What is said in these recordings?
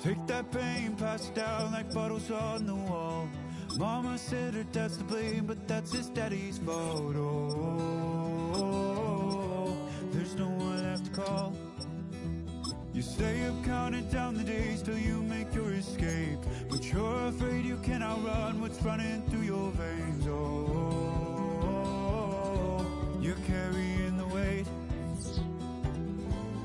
Take that pain, pass it down like bottles on the wall. Mama said her dad's to blame, but that's his daddy's fault. Oh, there's no one left to call. You stay up counting down the days till you make your escape, but you're afraid you can't outrun what's running through your veins. Oh, you're carrying the weight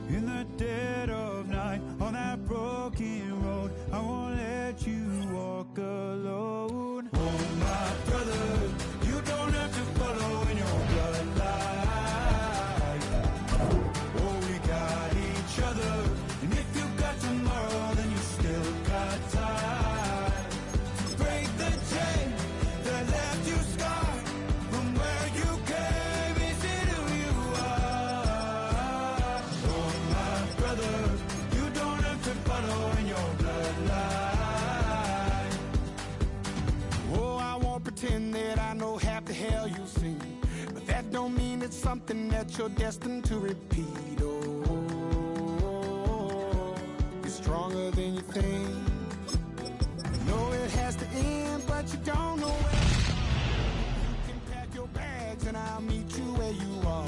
in the dead of night on that broken road. I won't let you walk alone. Oh, my brother, you don't have to follow in your bloodline. Oh, we got each other, and if you got tomorrow, then you still got time to break the chain that left you scarred from where you came. Is it who you are? Oh, my brother, you don't have to follow in your bloodline. Oh, I won't pretend that I know half the hell you've seen, but that don't mean it's something that you're destined to repeat. Oh, you're stronger than you think. You know it has to end, but you don't know where. You can pack your bags and I'll meet you where you are.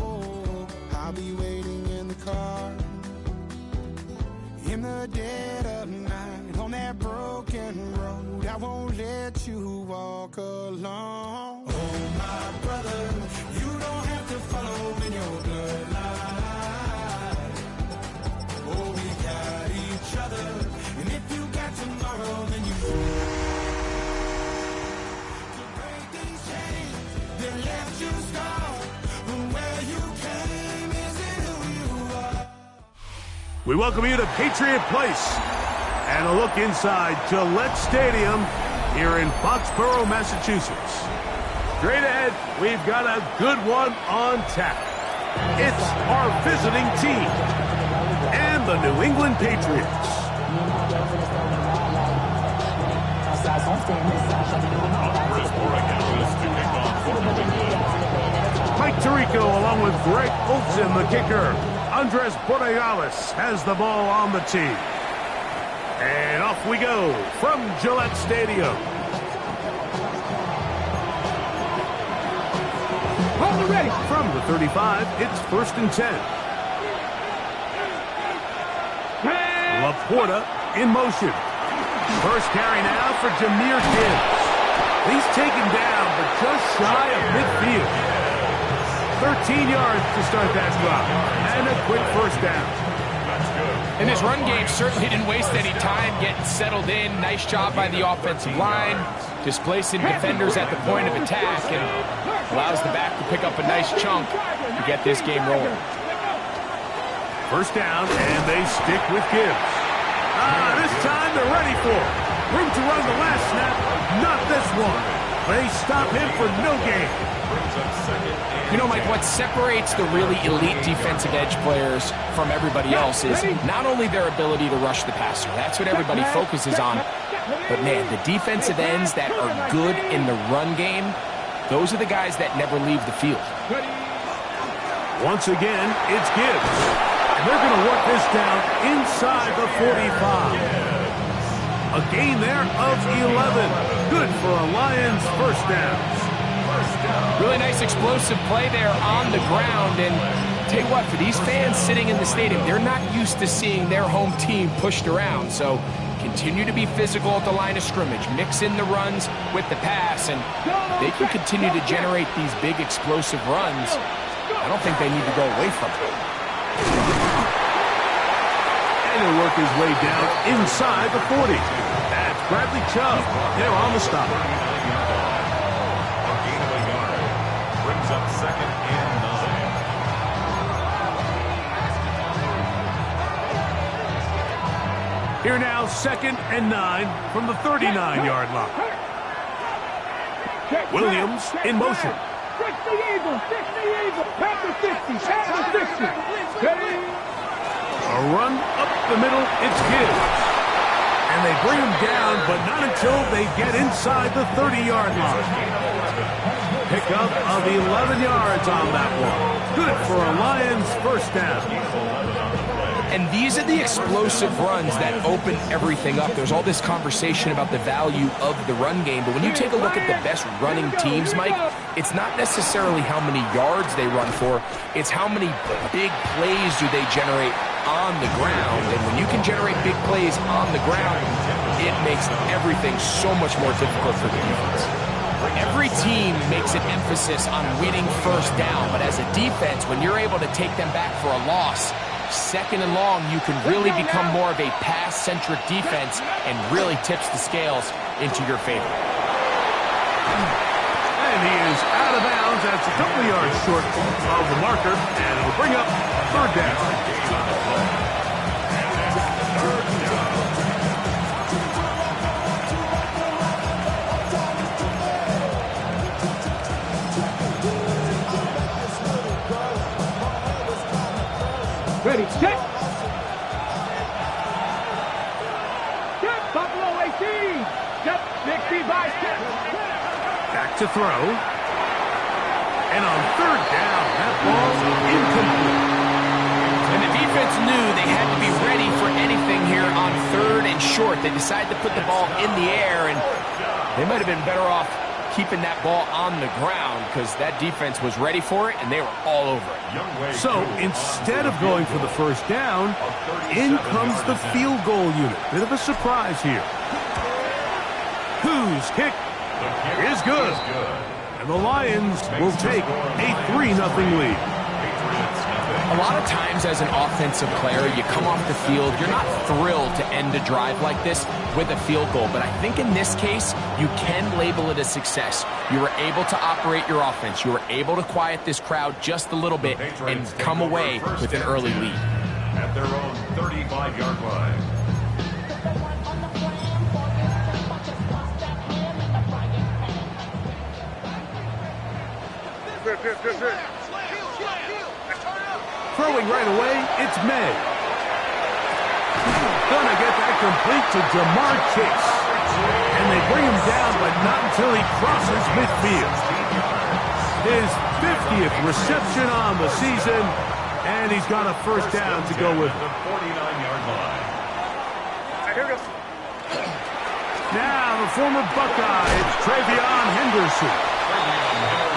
Oh, I'll be waiting in the car in the dead of night on that broken road. I won't let you walk alone. Oh, my brother, you don't have to follow in your bloodline. Oh, we got each other, and if you got tomorrow, then you to break these chains that left you scarred from where you came. Is it who you are? We welcome you to Patriot Place and a look inside Gillette Stadium here in Foxborough, Massachusetts. Straight ahead, we've got a good one on tap. It's our visiting team and the New England Patriots. Mike Tirico along with Greg Olsen, the kicker. Andres Borealis has the ball on the tee. And off we go from Gillette Stadium. Ball ready. From the 35, it's 1st and 10. Laporta in motion. First carry now for Jahmyr Gibbs. He's taken down, but just shy of midfield. 13 yards to start that drive, and a quick first down. And this run game certainly didn't waste any time getting settled in. Nice job by the offensive line, displacing defenders at the point of attack, and allows the back to pick up a nice chunk to get this game rolling. First down, and they stick with Gibbs. This time they're ready for it. Room to run the last snap, not this one. They stop him for no gain. You know, Mike, what separates the really elite defensive edge players from everybody else is not only their ability to rush the passer. That's what everybody focuses on. But, man, the defensive ends that are good in the run game, those are the guys that never leave the field. Once again, it's Gibbs. And they're going to work this down inside the 45. A gain there of 11. Good for a Lions first down. Really nice explosive play there on the ground. And tell you what, for these fans sitting in the stadium, they're not used to seeing their home team pushed around. So continue to be physical at the line of scrimmage. Mix in the runs with the pass, and they can continue to generate these big explosive runs. I don't think they need to go away from it. And he'll work his way down inside the 40. That's Bradley Chubb. They're on the stop. A gain of a yard. Brings up 2nd and 9. Here now, 2nd and 9 from the 39-yard line. Williams in motion. 60 Eagles, pats15, pats15. A run up the middle, it's Gibbs. And they bring him down, but not until they get inside the 30-yard line. pickup of 11 yards on that one. Good for a Lions first down. And these are the explosive runs that open everything up. There's all this conversation about the value of the run game, but when you take a look at the best running teams, Mike, it's not necessarily how many yards they run for, it's how many big plays do they generate on the ground. And when you can generate big plays on the ground, it makes everything so much more difficult for the defense. Every team makes an emphasis on winning first down, but as a defense, when you're able to take them back for a loss, second and long, you can really become more of a pass-centric defense and really tips the scales into your favor. And he is out of bounds. That's a couple of yards short of the marker, and it'll bring up third down. Ready, set. Set, Buffalo 18. Set, 60 by 10. Back to throw. And on third down, that ball incomplete. And the defense knew they had to be ready for anything here on third and short. They decided to put the ball in the air, and they might have been better off keeping that ball on the ground because that defense was ready for it, and they were all over it. So instead of going for the first down, in comes the field goal unit. Bit of a surprise here. Whose kick is good. And the Lions will take a 3-0 lead. A lot of times as an offensive player, you come off the field, you're not thrilled to end a drive like this with a field goal. But I think in this case, you can label it a success. You were able to operate your offense. You were able to quiet this crowd just a little bit and come away with an early lead. At their own 35-yard line. Throwing right away, it's May. Gonna get that complete to Jamar Chase. And they bring him down, but not until he crosses midfield. His 50th reception on the season, and he's got a first down to go with him. 49-yard line. Now the former Buckeye, it's Travion Henderson.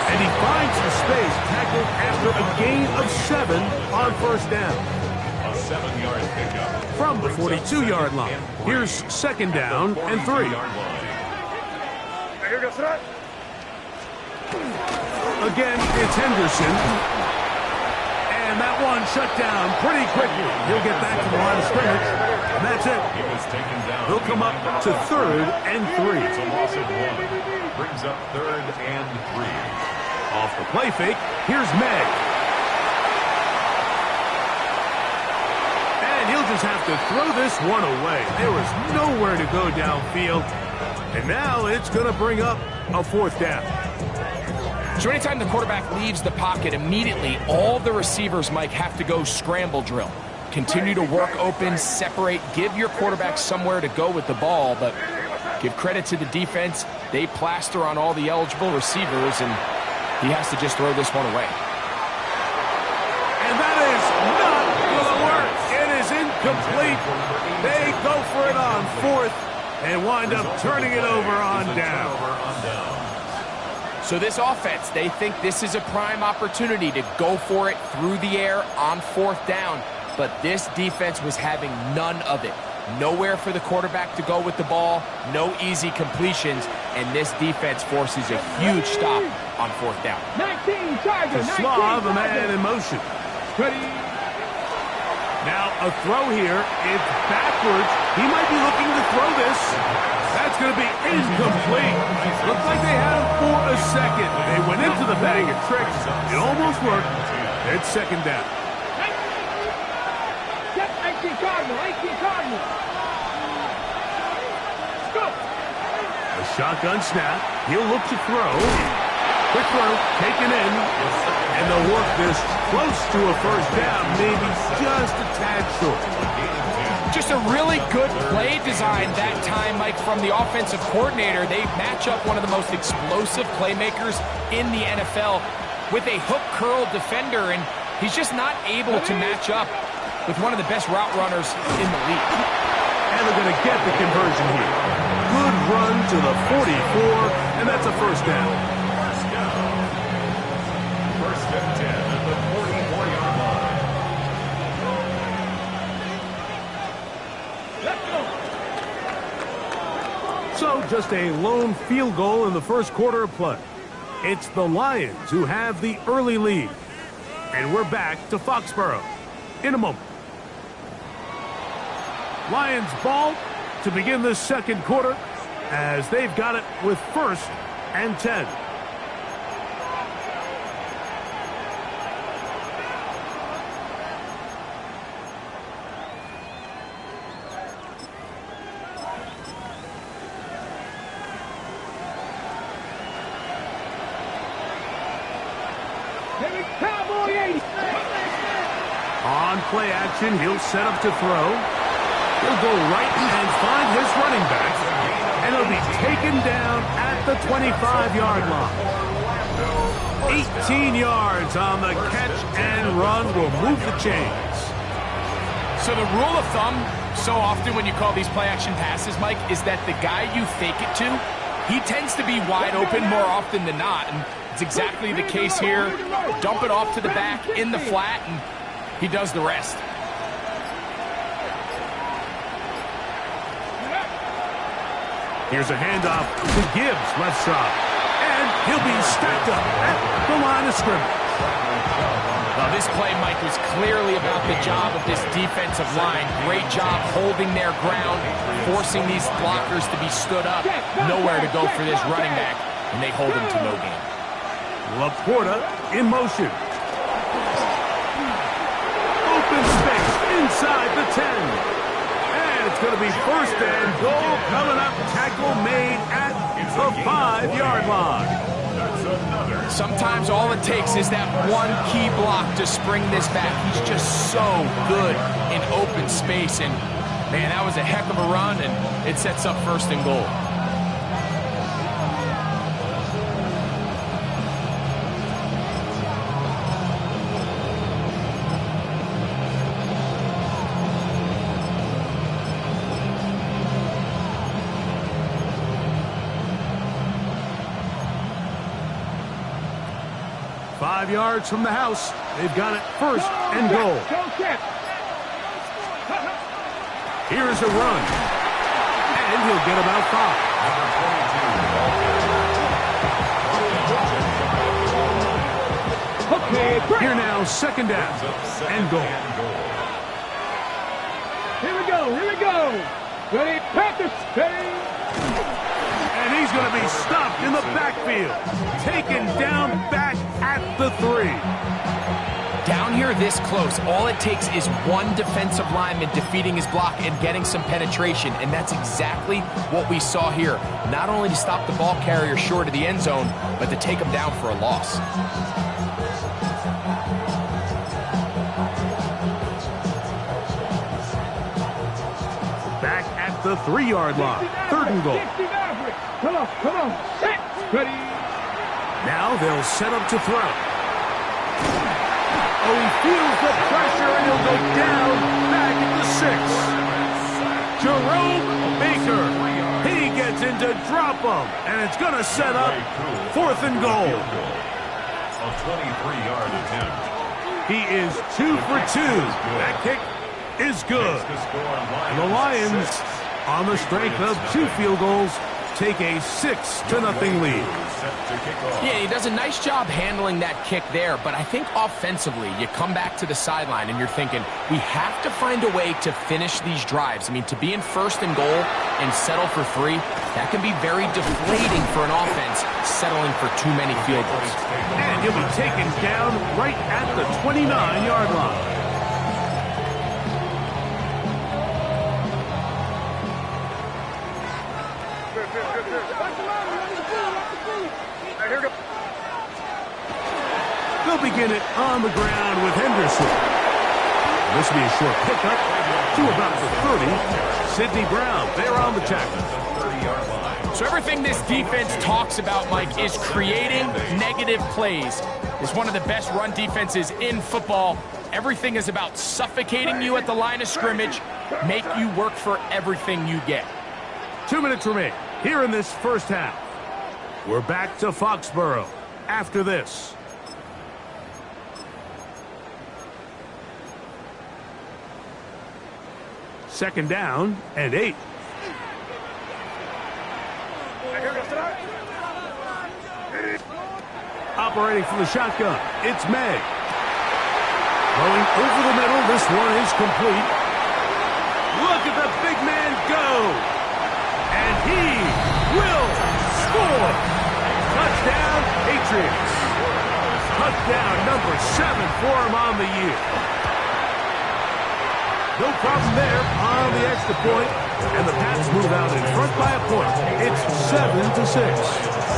And he finds the space, tackled after a gain of 7 on first down. A 7-yard pickup. From the 42-yard line. Here's second down and 3. Again, it's Henderson. And that one shut down pretty quickly. He'll get back to the line of scrimmage. And that's it. He was taken down. He'll come up to third and 3. It's a loss of 1. Brings up third and 3. Off the play fake, here's May. And he'll just have to throw this one away. There was nowhere to go downfield. And now it's going to bring up a fourth down. So anytime the quarterback leaves the pocket, immediately all the receivers, Mike, have to go scramble drill. Continue to work open, separate, give your quarterback somewhere to go with the ball, but give credit to the defense. They plaster on all the eligible receivers, and he has to just throw this one away. And that is not going to work. It is incomplete. They go for it on fourth and wind up turning it over on down. So this offense, they think this is a prime opportunity to go for it through the air on fourth down, but this defense was having none of it. Nowhere for the quarterback to go with the ball, no easy completions, and this defense forces a huge stop on fourth down. 19 Chargers. To Slav, a man in motion. Ready. Now a throw here. It's backwards. He might be looking to throw this. That's going to be incomplete. Looks like they had him for a second. They went into the bag of tricks. It almost worked. It's second down. 18 Cardinal. 18 Cardinal. Go. A shotgun snap. He'll look to throw. Quick throw, taken in. And they'll work this close to a first down, maybe just a tad short. Just a really good play design that time, Mike, from the offensive coordinator. They match up one of the most explosive playmakers in the NFL with a hook curl defender, and he's just not able to match up with one of the best route runners in the league. And they're going to get the conversion here. Good run to the 44, and that's a first down. First and 10 at the 44-yard line. So just a lone field goal in the first quarter of play. It's the Lions who have the early lead. And we're back to Foxborough in a moment. Lions ball to begin the second quarter as they've got it with first and 10. On play action, he'll set up to throw. He'll go right and find his running back, and he'll be taken down at the 25-yard line. 18 yards on the catch and run will move the chains. So the rule of thumb, so often when you call these play-action passes, Mike, is that the guy you fake it to, he tends to be wide open more often than not, and it's exactly the case here. Dump it off to the back in the flat, and he does the rest. Here's a handoff to Gibbs, left side. And he'll be stacked up at the line of scrimmage. Well, this play, Mike, was clearly about the job of this defensive line. Great job holding their ground, forcing these blockers to be stood up. Nowhere to go for this running back, and they hold him to no gain. Laporta in motion. Open space inside the 10. And it's going to be first and goal coming up. Tackle made at the 5-yard line. Sometimes all it takes is that one key block to spring this back. He's just so good in open space. And, man, that was a heck of a run, and it sets up first and goal. Five yards from the house. They've got it first and goal. Here's a run. And he'll get about 5. Here now, second down and goal. Here we go. Ready, Panthers, steady. And he's going to be stopped in the backfield. Taken down back at the 3. Down here this close, all it takes is one defensive lineman defeating his block and getting some penetration, and that's exactly what we saw here. Not only to stop the ball carrier short of the end zone, but to take him down for a loss. Back at the 3-yard line. Third and goal. Come on. Set. Ready. Now they'll set up to throw. Oh, he feels the pressure, and he'll go down back at the 6. Jerome Baker. He gets into drop him, and it's going to set up fourth and goal. A 23-yard attempt. He is 2 for 2. That kick is good. And the Lions, on the strength of 2 field goals, take a 6-0 lead. Yeah, he does a nice job handling that kick there, but I think offensively, you come back to the sideline and you're thinking, we have to find a way to finish these drives. I mean, to be in first and goal and settle for 3, that can be very deflating for an offense, settling for too many field goals. And he'll be taken down right at the 29-yard line. They'll begin it on the ground with Henderson. This will be a short pickup. to about the 30. Sidney Brown, they're on the tackle. So everything this defense talks about, Mike, is creating negative plays. It's one of the best run defenses in football. Everything is about suffocating you at the line of scrimmage, make you work for everything you get. 2 minutes remain here in this first half. We're back to Foxborough after this. Second down and 8. Operating from the shotgun, it's May. Going over the middle, this one is complete. Look at the big man go. And he will score. Touchdown, Patriots. Touchdown number 7 for him on the year. No problem there on the extra point, and the Pats move out in front by a point. It's 7-6.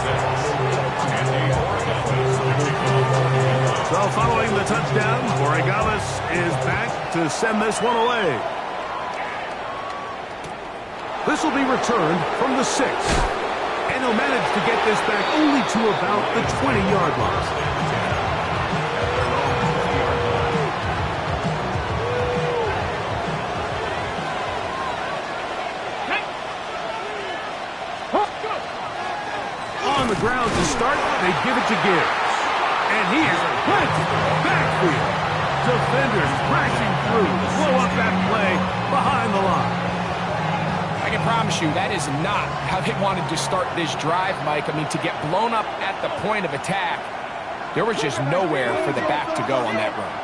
So following the touchdown, Borregales is back to send this one away. This will be returned from the 6, and he'll manage to get this back only to about the 20-yard line. On the ground to start, they give it to Gibbs. And he is planted backfield. Defenders crashing through, blow up that play behind the line. I can promise you that is not how they wanted to start this drive, Mike. I mean, to get blown up at the point of attack, there was just nowhere for the back to go on that run.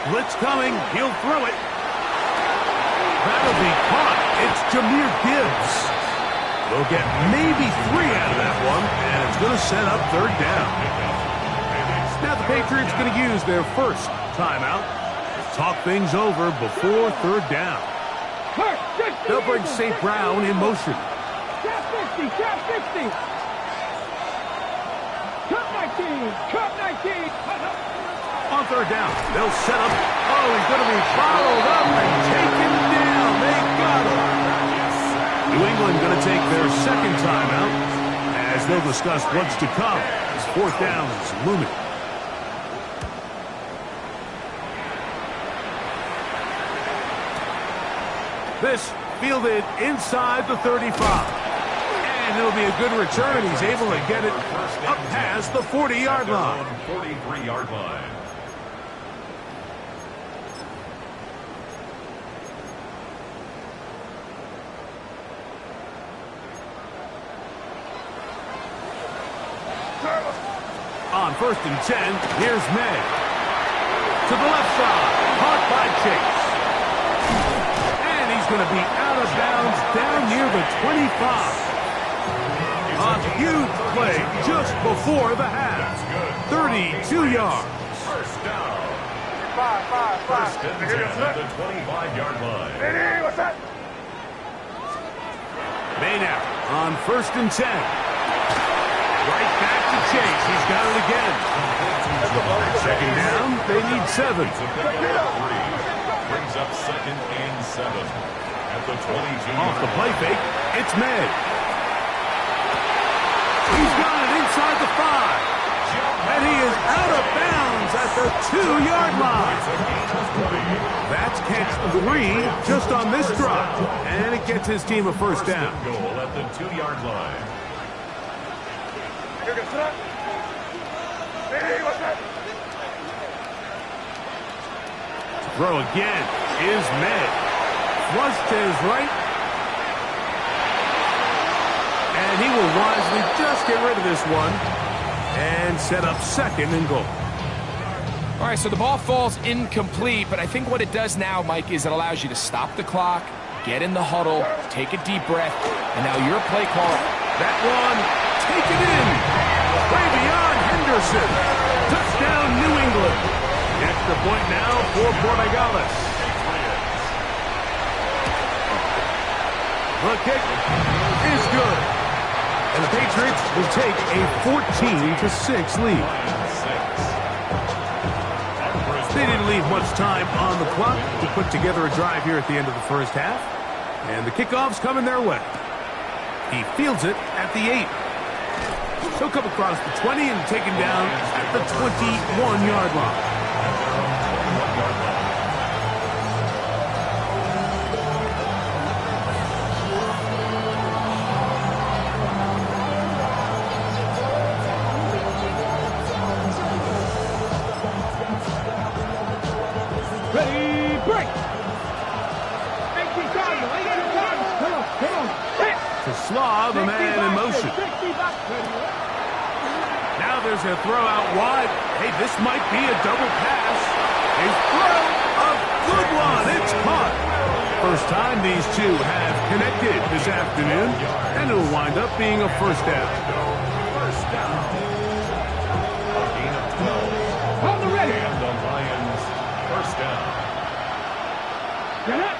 Blitz coming, he'll throw it. That'll be caught. It's Jahmyr Gibbs. They'll get maybe 3 out of that one, and it's going to set up third down. Now the Patriots going to use their first timeout to talk things over before third down. They'll bring St. Brown in motion. Trap 50, trap 50. Cut 19, cut 19. On third down, they'll set up. Oh, he's going to be followed up and taken down. They got him. New England going to take their second timeout as they'll discuss what's to come as fourth down is looming. This fielded inside the 35. And it'll be a good return. He's able to get it up past the 40-yard line. 43-yard line. On first and 10, here's May. To the left side, caught by Chase. And he's going to be out of bounds down near the 25. A huge play just before the half. 32 yards. First down. First and 10 at the 25-yard line. May now on first and 10. Right back to Chase. He's got it again. Second down, they need 7. Brings up second and 7 at the 22. Off the play fake, it's May. He's got it inside the 5. And he is out of bounds at the 2-yard line. That's catch 3 just on this drive. And it gets his team a first down. Goal at the 2-yard line. Throw again is May. Flush to his right. And he will wisely just get rid of this one and set up second and goal. All right, so the ball falls incomplete, but I think what it does now, Mike, is it allows you to stop the clock, get in the huddle, take a deep breath, and now your play call. That one, take it in. Way beyond Henderson. Touchdown, New England. Extra point now for Borregales. The kick is good. And the Patriots will take a 14-6 lead. They didn't leave much time on the clock to put together a drive here at the end of the first half. And the kickoff's coming their way. He fields it at the 8. He'll come across the 20 and take him down at the 21-yard line. Ready, break! 18 times, 18 times. Come on. Hit! To Slav, a man in motion. 60 back. Now there's a throw out wide. Hey, this might be a double pass. A throw, a good one. It's caught. First time these two have connected this afternoon, and it'll wind up being a first down. First down. A gain of 12. On the ready. And the Lions, first down. Get up.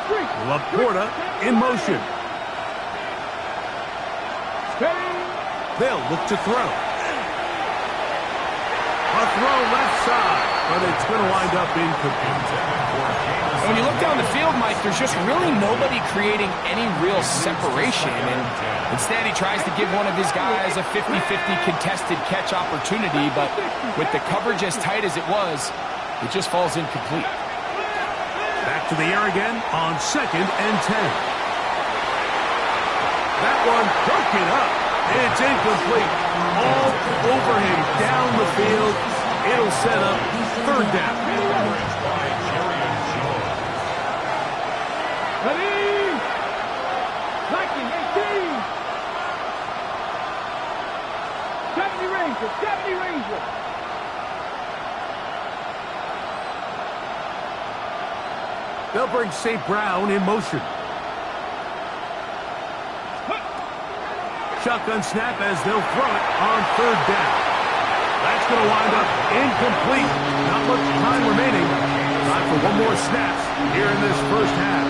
Three. Laporta in motion. Steady. They'll look to throw. A throw left side, but it's going to wind up incomplete. When you look down the field, Mike, there's just really nobody creating any real separation. And instead, he tries to give one of his guys a 50-50 contested catch opportunity. But with the coverage as tight as it was, it just falls incomplete. Back to the air again on 2nd and 10. That one broken up. It's incomplete. All over him down the field. It'll set up third down. Ready. 19, 18. 70 Ranger. They'll bring St. Brown in motion. Shotgun snap as they'll throw it on third down. That's going to wind up incomplete. Not much time remaining. Time for one more snap here in this first half.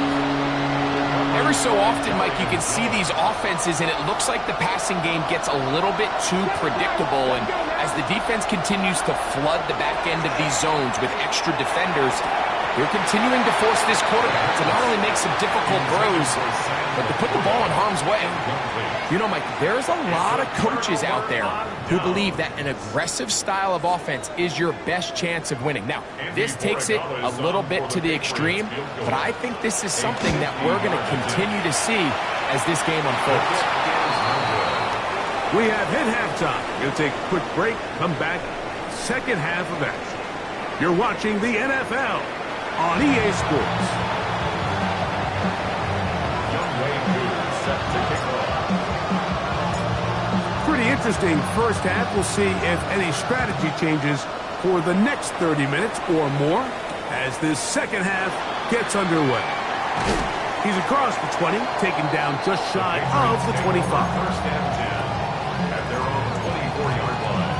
Every so often, Mike, you can see these offenses, and it looks like the passing game gets a little bit too predictable. And as the defense continues to flood the back end of these zones with extra defenders, they're continuing to force this quarterback to not only make some difficult throws, but to put the ball in harm's way. You know, Mike, there's a lot of coaches out there who believe that an aggressive style of offense is your best chance of winning. Now, this takes it a little bit to the extreme, but I think this is something that we're going to continue to see as this game unfolds. We have hit halftime. We'll take a quick break, come back, second half of action. You're watching the NFL on EA Sports. Pretty interesting first half. We'll see if any strategy changes for the next 30 minutes or more as this second half gets underway. He's across the 20, taken down just shy of the 25. First and 10 at their own 24-yard line.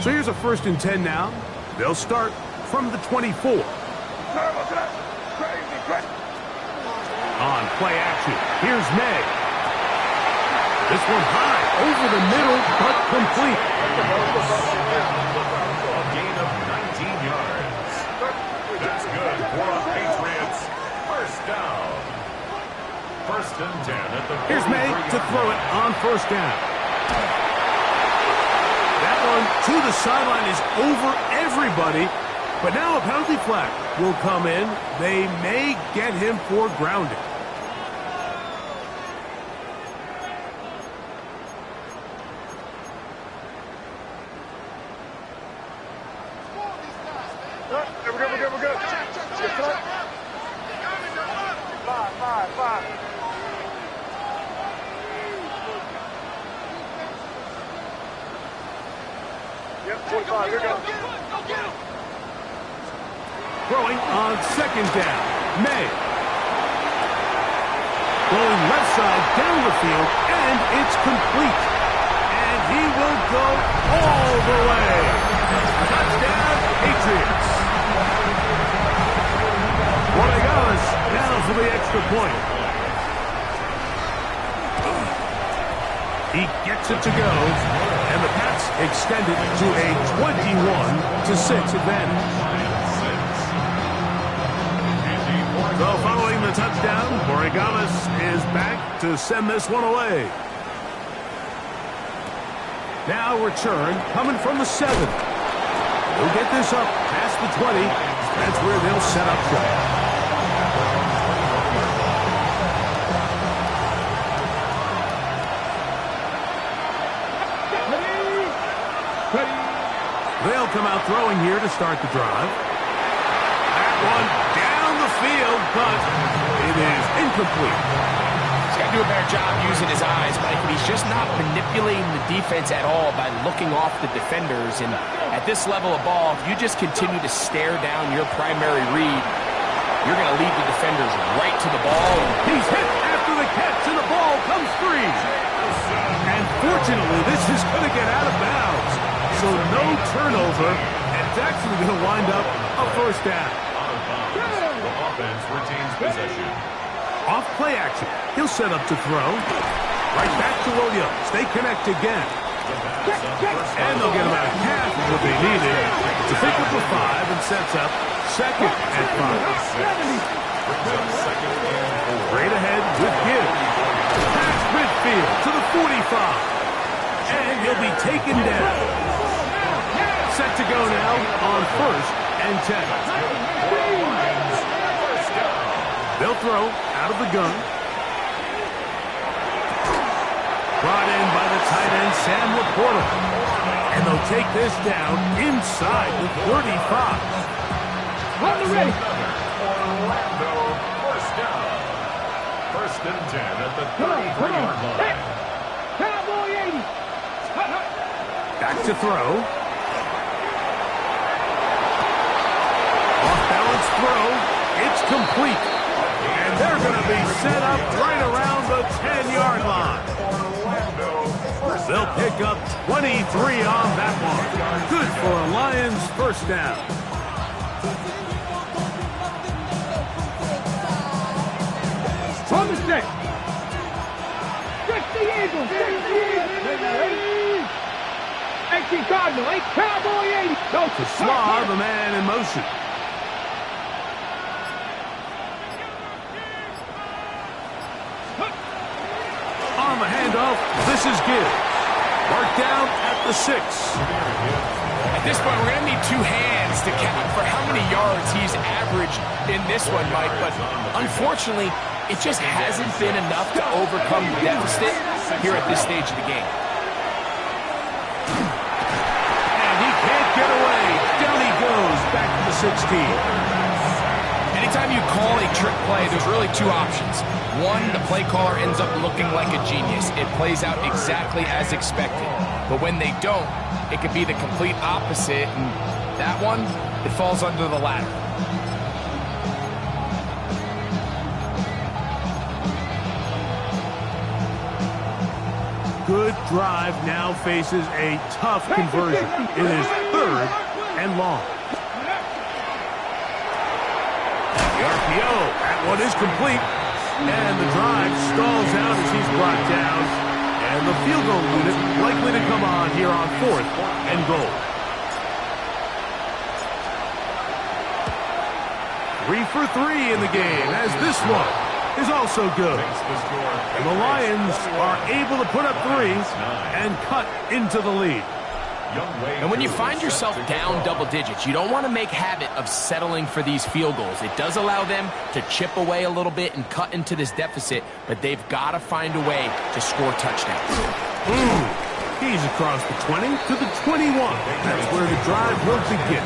So here's a 1st and 10 now. They'll start from the 24. On play action, here's May. This one high, over the middle, but complete. A gain of 19 yards. That's good for a Patriots first down. 1st and 10 at the 43. Here's May to throw it on first down. That one to the sideline is over everybody. But now a penalty flag will come in. They may get him for grounding. We're good. Five. Yep, 25, here we go. Throwing on 2nd down. May. Going left side down the field, and it's complete. And he will go all the way. Touchdown, Patriots. Rodriguez now for the extra point. He gets it to go, and the Pats extend it to a 21-6 advantage. So following the touchdown, Borregamas is back to send this one away. Now return coming from the 7. They'll get this up past the 20. That's where they'll set up shop. They'll come out throwing here to start the drive. That one down the field, but it is incomplete. He's got to do a better job using his eyes, Mike. He's just not manipulating the defense at all by looking off the defenders. And at this level of ball, if you just continue to stare down your primary read, you're going to lead the defenders right to the ball. He's hit after the catch, and the ball comes free. And fortunately, this is going to get out of bounds. So no turnover, and it's actually going to wind up a first down. Out of bounds. The offense retains possession. Off play action. He'll set up to throw. Right back to Williams. They connect again. And they'll get about half of what they needed to pick up a 5 and sets up second and 5. Straight ahead with Gibbs. Past midfield to the 45. And he'll be taken down. Set to go now on 1st and 10. They'll throw out of the gun. Brought in by the tight end, Sam Laporta. And they'll take this down inside the 35. On the ready. Orlando, first down. 1st and 10 at the 33-yard line. Cowboy 80. Back to throw. Off-balance throw. It's complete. And they're going to be set up right around the 10-yard line. They'll pick up 23 on that one. Good for a Lions first down. On the set. Stretch the Eagles. Ain't Cardinal. Ain't Cowboy 80. To Slav, the man in motion. On the handoff, this is Gibbs. Marked down at the 6. At this point, we're going to need 2 hands to count for how many yards he's averaged in this one, Mike. But unfortunately, it just hasn't been enough to overcome the deficit here at this stage of the game. And he can't get away. Down he goes, back to the 16. Anytime you call a trick play, there's really 2 options. One, the play caller ends up looking like a genius. It plays out exactly as expected. But when they don't, it could be the complete opposite. And that one, it falls under the latter. Good drive now faces a tough conversion. It is 3rd and long. The RPO, that one is complete. And the drive stalls out as he's brought down. And the field goal unit likely to come on here on 4th and goal. 3 for 3 in the game, as this one is also good. And the Lions are able to put up 3 and cut into the lead. And when you find yourself down double digits, you don't want to make habit of settling for these field goals. It does allow them to chip away a little bit and cut into this deficit, but they've got to find a way to score touchdowns. He's across the 20 to the 21. That's where the drive will begin.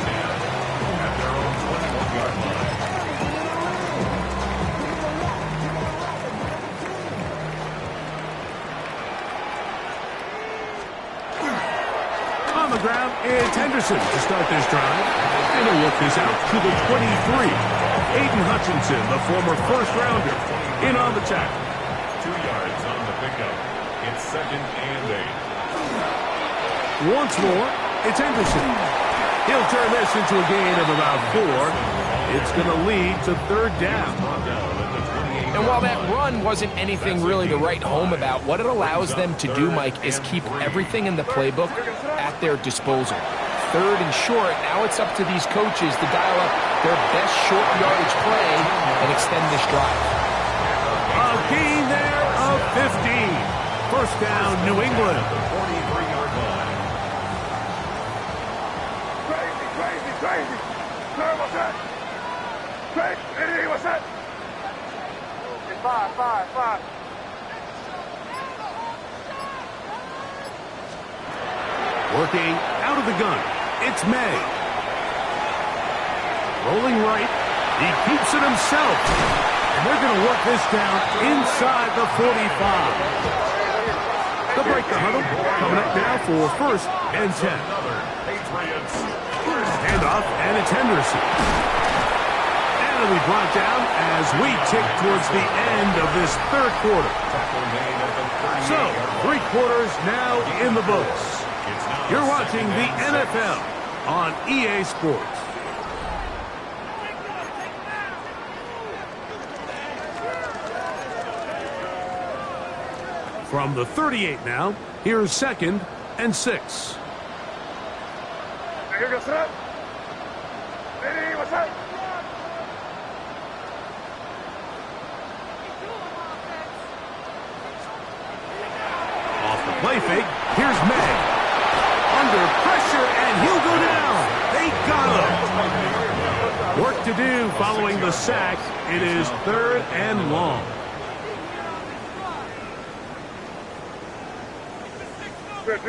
On the ground, it's Henderson to start this drive. And he'll work this out to the 23. Aiden Hutchinson, the former first-rounder, in on the tackle. 2 yards on the pickup. It's 2nd and 8. Once more, it's Henderson. He'll turn this into a gain of about 4. It's going to lead to 3rd down. And And while that run wasn't anything really to write home about, what it allows them to do, Mike, is keep everything in the playbook at their disposal. Third and short, now it's up to these coaches to dial up their best short yardage play and extend this drive. A gain there of 15. First down, New England. Crazy. Sir, what's that? Crazy, what's that? It's five. Working out of the gun. It's May. Rolling right. He keeps it himself. And they're going to work this down inside the 45. They'll break the huddle. Coming up now for first and 10. Handoff, and it's Henderson. And it'll be brought down as we tick towards the end of this third quarter. So, 3 quarters now in the books. You're watching the NFL on EA Sports. From the 38 now, here's second and 6. Here goes up. Hey, what's up? Off the play fake, here's May. Under pressure, and he'll go down. They got him. Work to do following the sack. It is third and long. Good.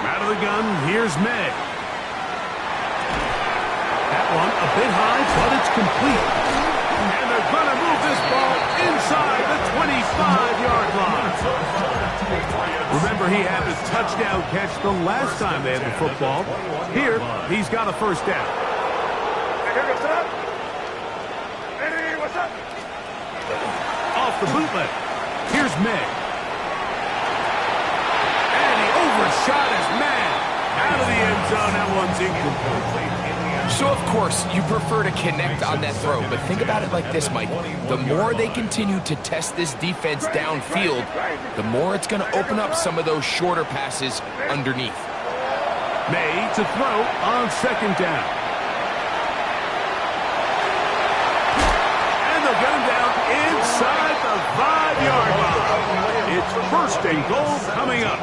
Out of the gun, here's May. That one a bit high, but it's complete. And they're going to move this ball inside the 25-yard line. Remember, he had a touchdown catch the last time they had the football. Here, he's got a first down. Here goes up. Hey, what's up? Off the bootleg, here's May. Overshot his man out of the end zone. That one's incomplete. So, of course, you prefer to connect on that throw, but think about it like this, Mike. The more they continue to test this defense downfield, the more it's going to open up some of those shorter passes underneath. May to throw on second down. And they'll get him down inside the 5-yard line. It's first and goal coming up.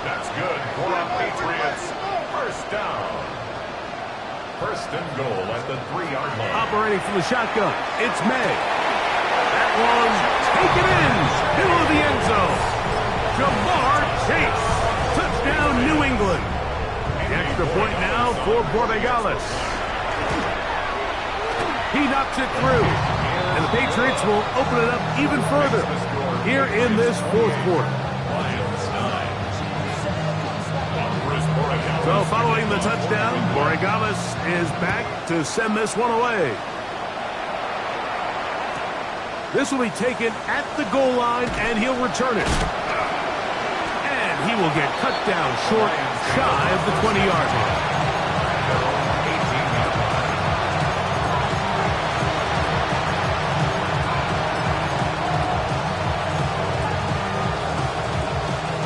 That's good for the Patriots. First down. First and goal at the 3-yard line. Operating from the shotgun, it's May. That one taken in, middle of the end zone. Jamar Chase. Touchdown, New England. The extra point now for Borregales. He knocks it through. And the Patriots will open it up even further here in this fourth quarter. So following the touchdown, Borregales is back to send this one away. This will be taken at the goal line, and he'll return it. And he will get cut down short, shy of the 20-yard line.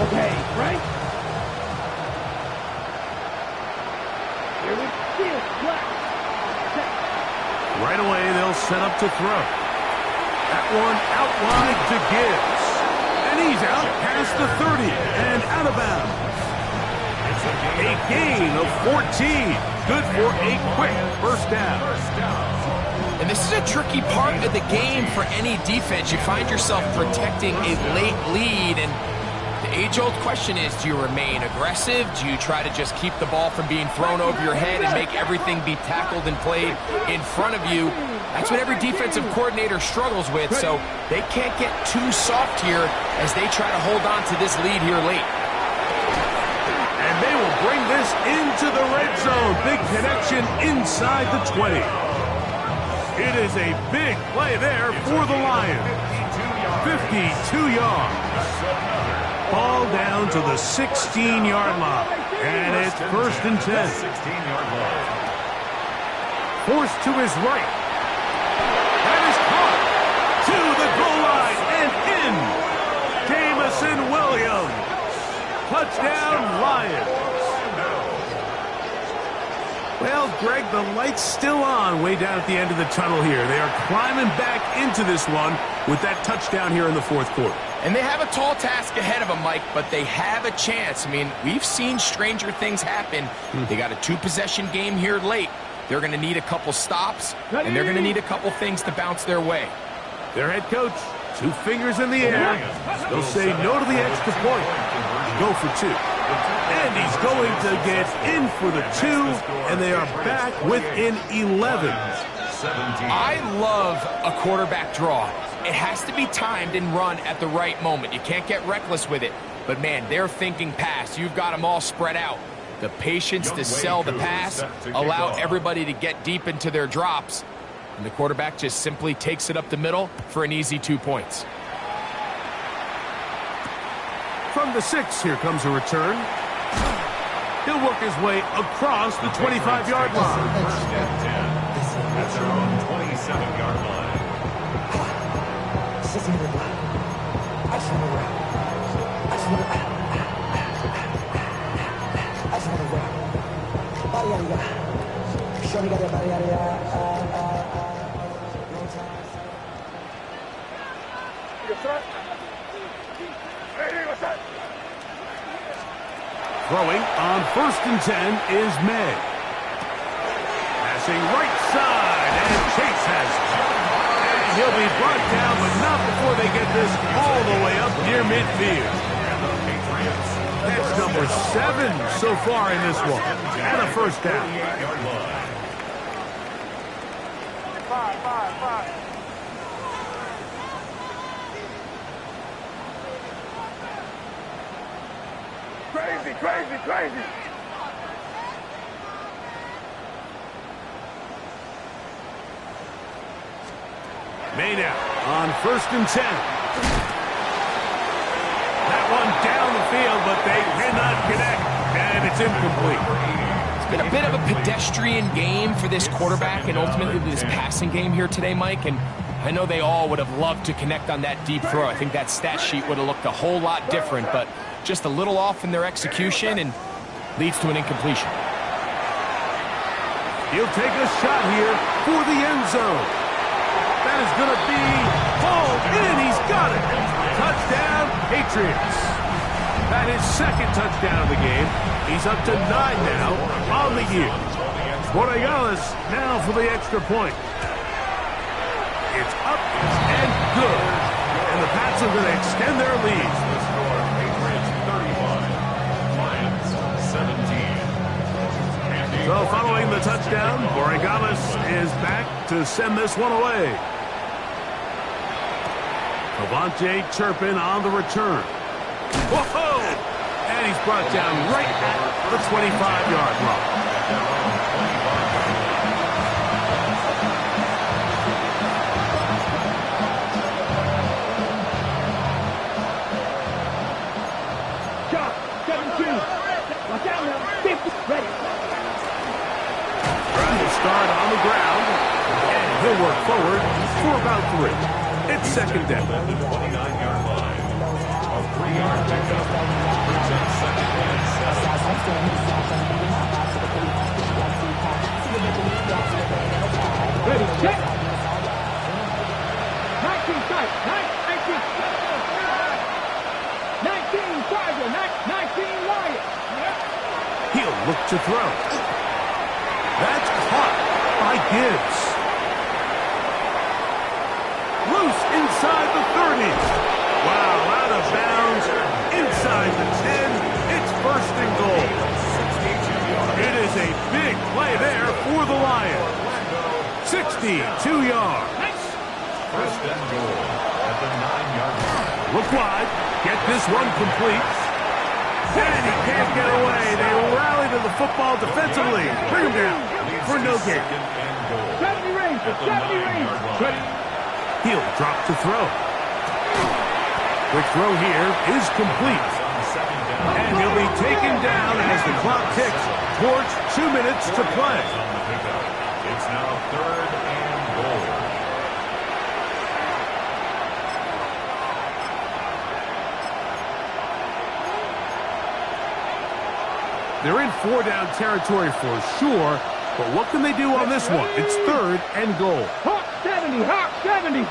Okay, right? Here we go. Right away, they'll set up to throw. That one out wide to Gibbs. And he's out past the 30 and out of bounds. A gain of 14. Good for a quick first down. And this is a tricky part of the game for any defense. You find yourself protecting a late lead, and the age-old question is, do you remain aggressive? Do you try to just keep the ball from being thrown over your head and make everything be tackled and played in front of you? That's what every defensive coordinator struggles with, so they can't get too soft here as they try to hold on to this lead here late. And they will bring this into the red zone. Big connection inside the 20. It is a big play there for the Lions. 52 yards. Ball down to the 16-yard line. And it's first and 10. 16-yard line. Forced to his right. That is caught to the goal line and in. Jamison Williams. Touchdown, Lions. Well, Greg, the light's still on way down at the end of the tunnel here. They are climbing back into this one with that touchdown here in the fourth quarter. And they have a tall task ahead of them, Mike, but they have a chance. I mean, we've seen stranger things happen. They got a two-possession game here late. They're going to need a couple stops, and they're going to need a couple things to bounce their way. Their head coach, 2 fingers in the air. They'll say no to the extra point. Go for 2. And he's going to get in for the 2, and they are back within 11. I love a quarterback draw. It has to be timed and run at the right moment. You can't get reckless with it. But, man, they're thinking pass. You've got them all spread out. The patience to sell the pass, allow everybody to get deep into their drops, and the quarterback just simply takes it up the middle for an easy 2 points. From the 6, here comes a return. He'll work his way across the 25-yard line. First and 10. That's their own 27-yard line. Throwing on first and 10 is May. Passing right side, and Chase has it. And he'll be brought down, but not before they get this all the way up near midfield. That's number 7 so far in this one. And a first down. Crazy. May now on first and 10. That one down the field, but they cannot connect, and it's incomplete. It's been a bit of a pedestrian game for this quarterback and ultimately this passing game here today, Mike, and I know they all would have loved to connect on that deep throw. I think that stat sheet would have looked a whole lot different, but just a little off in their execution and leads to an incompletion. He'll take a shot here for the end zone. That is going to be hauled in. He's got it. Touchdown, Patriots. That is second touchdown of the game. He's up to 9 now on the year. Borregales now for the extra point. It's up and good. And the Pats are going to extend their lead. So following the touchdown, Borregales is back to send this one away. Avante Turpin on the return. Whoa! And he's brought down right at the 25-yard line. Start on the ground, and he'll work forward for about 3. It's second down. The 29-yard line. A 3-yard pickup. Presents second and 7. Ready, check. 19 tight, 19 Tiger, 19 Lion. He'll look to throw. That's caught by Gibbs. Loose inside the 30. Wow, out of bounds. Inside the 10. It's first and goal. It is a big play there for the Lions. 62 yards. First and goal at the 9-yard line. Look wide. Get this one complete. And he can't get away. They rally to the football defensively. Bring him down for no gain. 70 range. He'll drop to throw. Quick throw here is complete. And he'll be taken down as the clock ticks towards 2 minutes to play. It's now 3rd and goal. They're in 4-down territory for sure, but what can they do on this one? It's 3rd and goal. Hawk 70, Hawk 70.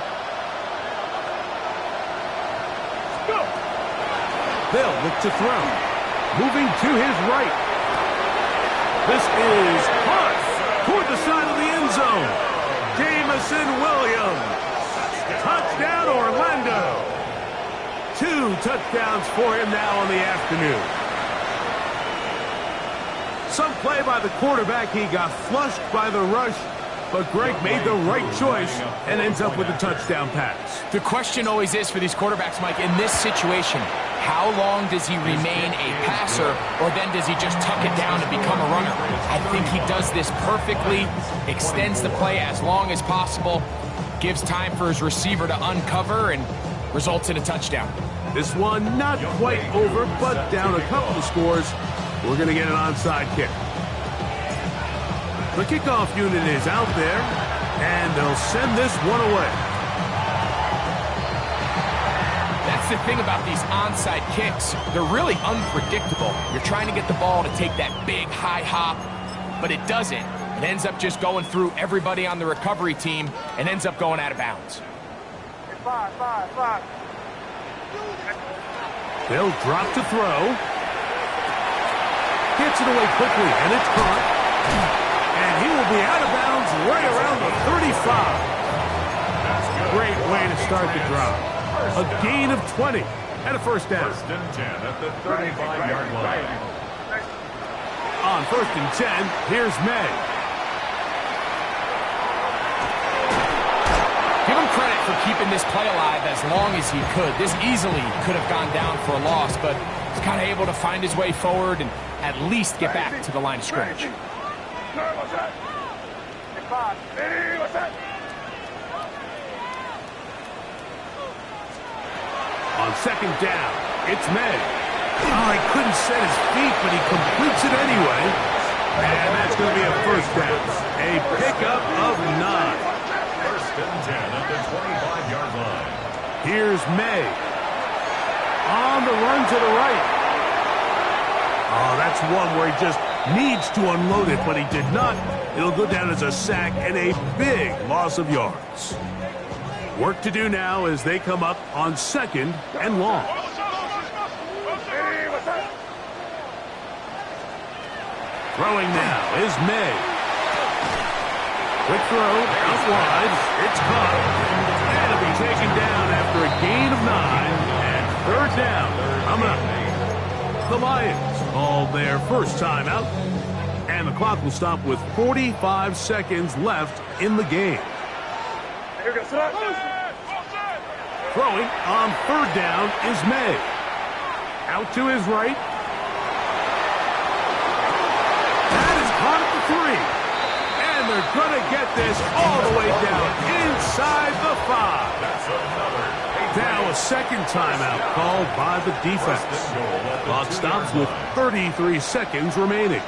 Go. They'll look to throw. Moving to his right. This is hot toward the side of the end zone. Jamison Williams. Touchdown, Orlando. 2 touchdowns for him now on the afternoon. Some play by the quarterback. He got flushed by the rush, but Greg made the right choice and ends up with a touchdown pass. The question always is for these quarterbacks, Mike, in this situation, how long does he remain a passer, or then does he just tuck it down and become a runner? I think he does this perfectly, extends the play as long as possible, gives time for his receiver to uncover, and results in a touchdown. This one not quite over, but down a couple of scores. We're going to get an onside kick. The kickoff unit is out there, and they'll send this one away. That's the thing about these onside kicks. They're really unpredictable. You're trying to get the ball to take that big high hop, but it doesn't. It ends up just going through everybody on the recovery team and ends up going out of bounds. They'll drop to throw. Gets it away quickly, and it's caught. And he will be out of bounds right around the 35. Great way to start the drive. A gain of 20 and a first down. 1st and 10 at the 35-yard line. On 1st and 10, here's May. Give him credit for keeping this play alive as long as he could. This easily could have gone down for a loss, but he's kind of able to find his way forward and at least get back to the line of scrimmage. On 2nd down, it's May. Oh, he couldn't set his feet, but he completes it anyway. And that's going to be a first down. A pickup of 9. 1st and 10 at the 25-yard line. Here's May. On the run to the right. Oh, that's one where he just needs to unload it, but he did not. It'll go down as a sack and a big loss of yards. Work to do now as they come up on 2nd and long. Throwing now is May. Quick throw, out wide. It's caught. And it'll be taken down after a gain of 9. And 3rd down. Coming up. The Lions called their first timeout. And the clock will stop with 45 seconds left in the game. Throwing on 3rd down is May. Out to his right. That is caught at the 3. And they're going to get this all the way down inside the 5. That's another. Now a second timeout called by the defense. Clock stops with 33 seconds remaining.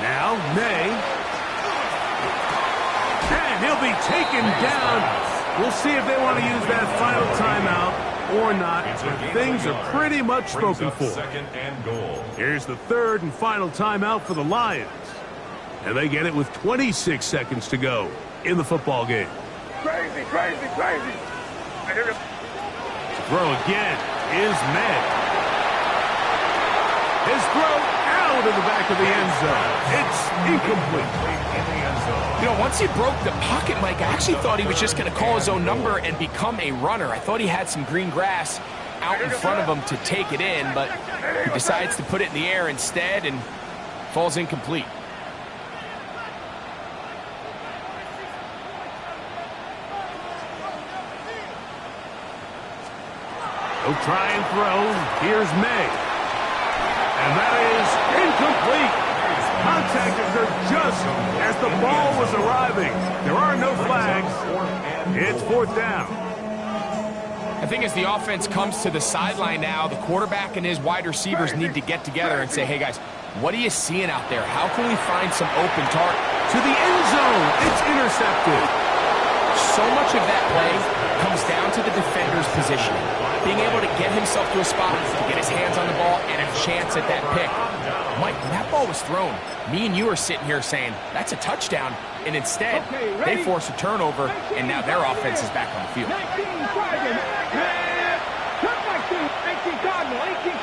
Now May. And he'll be taken down. We'll see if they want to use that final timeout or not. Things are pretty much spoken for. 2nd and goal. Here's the 3rd and final timeout for the Lions. And they get it with 26 seconds to go in the football game. Crazy. Throw again is May. His throw out of the back of the end zone. It's incomplete. You know, once he broke the pocket, Mike, I actually thought he was just going to call his own number and become a runner. I thought he had some green grass out in front of him to take it in, but he decides to put it in the air instead and falls incomplete. He'll try and throw. Here's May. And that is incomplete. Contact occurred just as the ball was arriving. There are no flags. It's fourth down. I think as the offense comes to the sideline now, the quarterback and his wide receivers need to get together and say, hey, guys, what are you seeing out there? How can we find some open target? To the end zone. It's intercepted. So much of that play comes down to the defender's positioning. Being able to get himself to a spot, to get his hands on the ball, and a chance at that pick. Mike, when that ball was thrown, me and you are sitting here saying, that's a touchdown. And instead, they force a turnover, and now their offense is back on the field. 18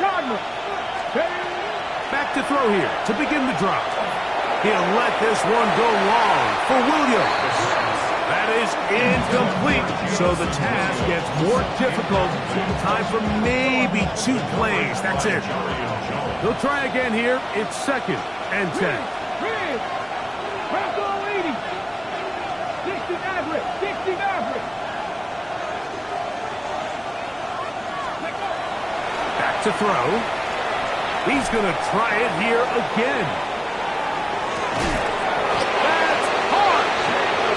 Cardinal. Back to throw here to begin the drive. He'll let this one go long for Williams. That is incomplete, so the task gets more difficult. Time for maybe 2 plays. That's it. He'll try again here. It's 2nd and 10. Press all 80. 60 average. Back to throw. He's going to try it here again. That's hard.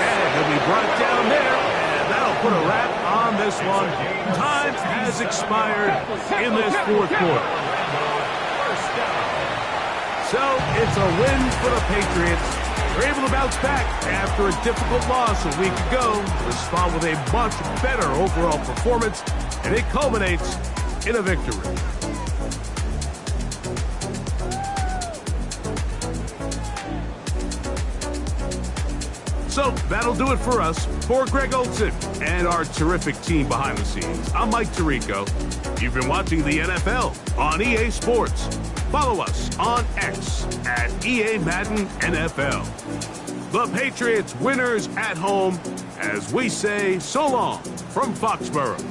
And he'll be brought down there, and that'll put a wrap on this one. Time has expired in this 4th quarter. So it's a win for the Patriots. They're able to bounce back after a difficult loss a week ago. Respond with a much better overall performance, and it culminates in a victory. So that'll do it for us. For Greg Olson and our terrific team behind the scenes, I'm Mike Tirico. You've been watching the NFL on EA Sports. Follow us on X at EA Madden NFL. The Patriots winners at home as we say so long from Foxborough.